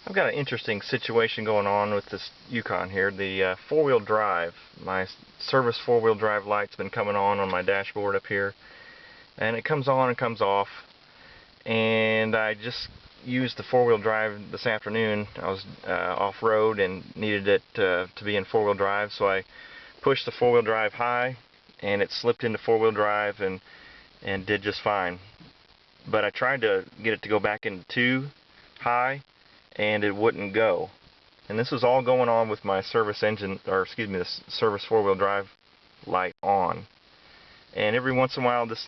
I've got an interesting situation going on with this Yukon here. The four-wheel drive, my service four-wheel drive light's been coming on my dashboard up here, and it comes on and comes off. And I just used the four-wheel drive this afternoon. I was off-road and needed it to be in four-wheel drive, so I pushed the four-wheel drive high, and it slipped into four-wheel drive and did just fine. But I tried to get it to go back into 2 high, and it wouldn't go. And this was all going on with my service engine, or excuse me, the service four-wheel drive light on. And every once in a while this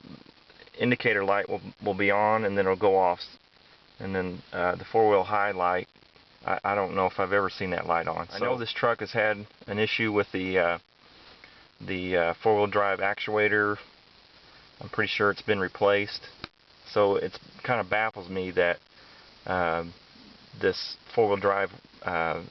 indicator light will be on, and then it'll go off. And then the four-wheel high light, I don't know if I've ever seen that light on. So I know this truck has had an issue with the four-wheel drive actuator. I'm pretty sure it's been replaced. So it kind of baffles me that this four-wheel drive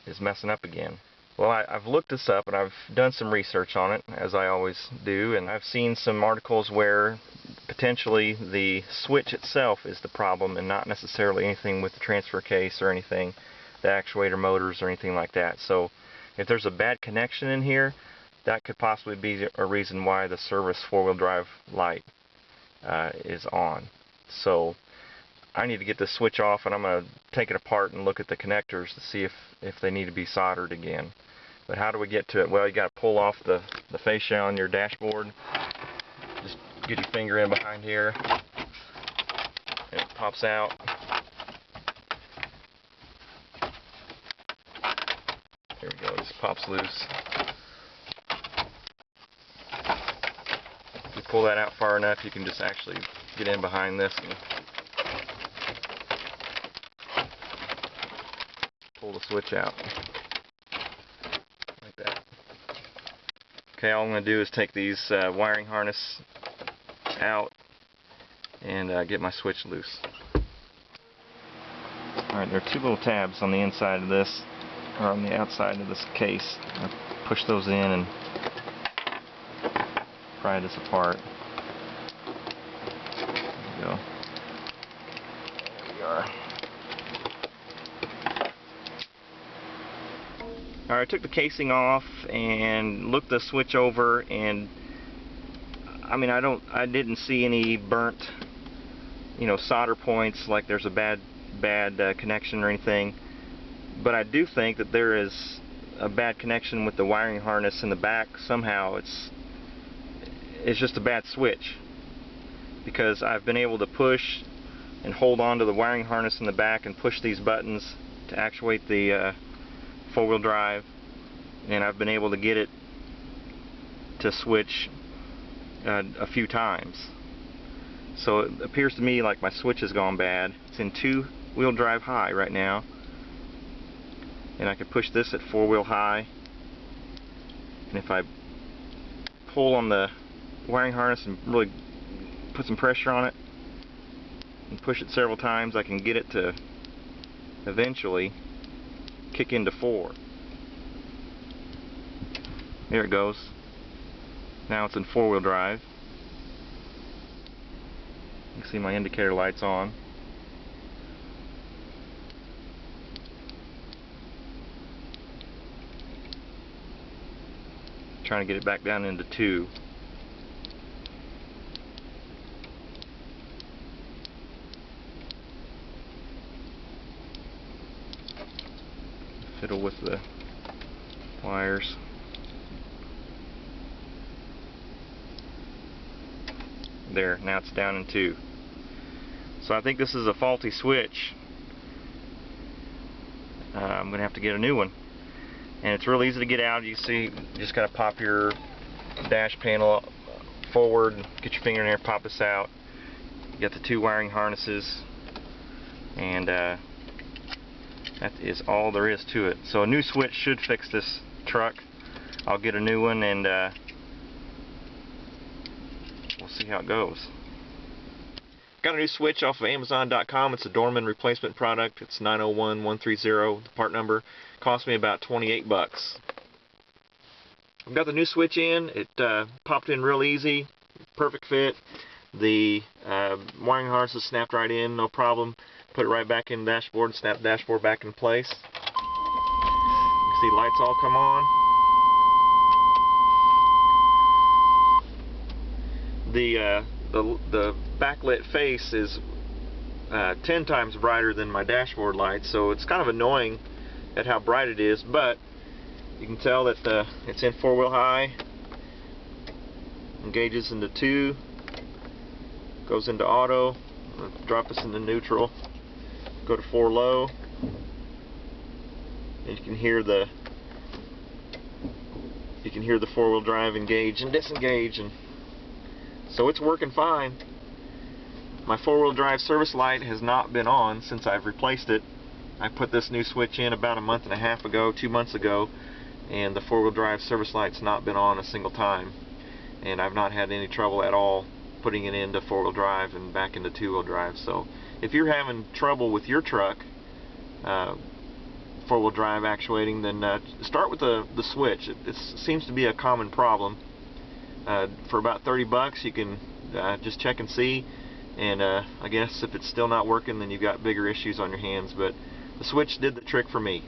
is messing up again. Well, I've looked this up and I've done some research on it, as I always do, and I've seen some articles where potentially the switch itself is the problem and not necessarily anything with the transfer case or anything, the actuator motors or anything like that. So if there's a bad connection in here, that could possibly be a reason why the service four-wheel drive light is on. So I need to get this switch off, and I'm going to take it apart and look at the connectors to see if they need to be soldered again. But how do we get to it? Well, you got to pull off the fascia on your dashboard. Just get your finger in behind here, and it pops out. There we go, it just pops loose. If you pull that out far enough, you can just actually get in behind this and pull the switch out like that. Okay, all I'm going to do is take these wiring harness out and get my switch loose. Alright, there are 2 little tabs on the inside of this, or on the outside of this case. I push those in and pry this apart. There we go. There we are. Alright, I took the casing off and looked the switch over, and I mean, I didn't see any burnt, solder points like there's a bad connection or anything. But I do think that there is a bad connection with the wiring harness in the back. Somehow it's just a bad switch, because I've been able to push and hold on to the wiring harness in the back and push these buttons to actuate the four-wheel drive, and I've been able to get it to switch a few times. So it appears to me like my switch has gone bad. It's in 2-wheel drive high right now, and I can push this at 4-wheel high, and if I pull on the wiring harness and really put some pressure on it and push it several times, I can get it to eventually kick into 4. There it goes. Now it's in 4-wheel drive. You can see my indicator light's on. Trying to get it back down into 2. Fiddle with the wires. There, now it's down in 2. So I think this is a faulty switch. I'm going to have to get a new one. And it's real easy to get out. You see, you just got to pop your dash panel forward, get your finger in there, pop this out. You got the 2 wiring harnesses, and that is all there is to it. So a new switch should fix this truck. I'll get a new one, and we'll see how it goes. Got a new switch off of Amazon.com. It's a Dorman Replacement product. It's 901130, the part number. Cost me about 28 bucks. I've got the new switch in. It popped in real easy. Perfect fit. The wiring harness snapped right in, no problem. Put it right back in the dashboard, snap the dashboard back in place. You can see lights all come on. The backlit face is 10 times brighter than my dashboard lights, so it's kind of annoying at how bright it is, but you can tell that it's in 4-wheel high, engages into 2, goes into auto, drop us into neutral, go to 4 low, and you can hear the 4-wheel drive engage and disengage, and so it's working fine. My 4-wheel drive service light has not been on since I've replaced it. I put this new switch in about a month and a half ago, 2 months ago, and the 4-wheel drive service light's not been on a single time. And I've not had any trouble at all putting it into 4-wheel drive and back into 2-wheel drive. So if you're having trouble with your truck, 4-wheel drive actuating, then start with the switch. It seems to be a common problem. For about 30 bucks you can just check and see, and I guess if it's still not working, then you've got bigger issues on your hands, but the switch did the trick for me.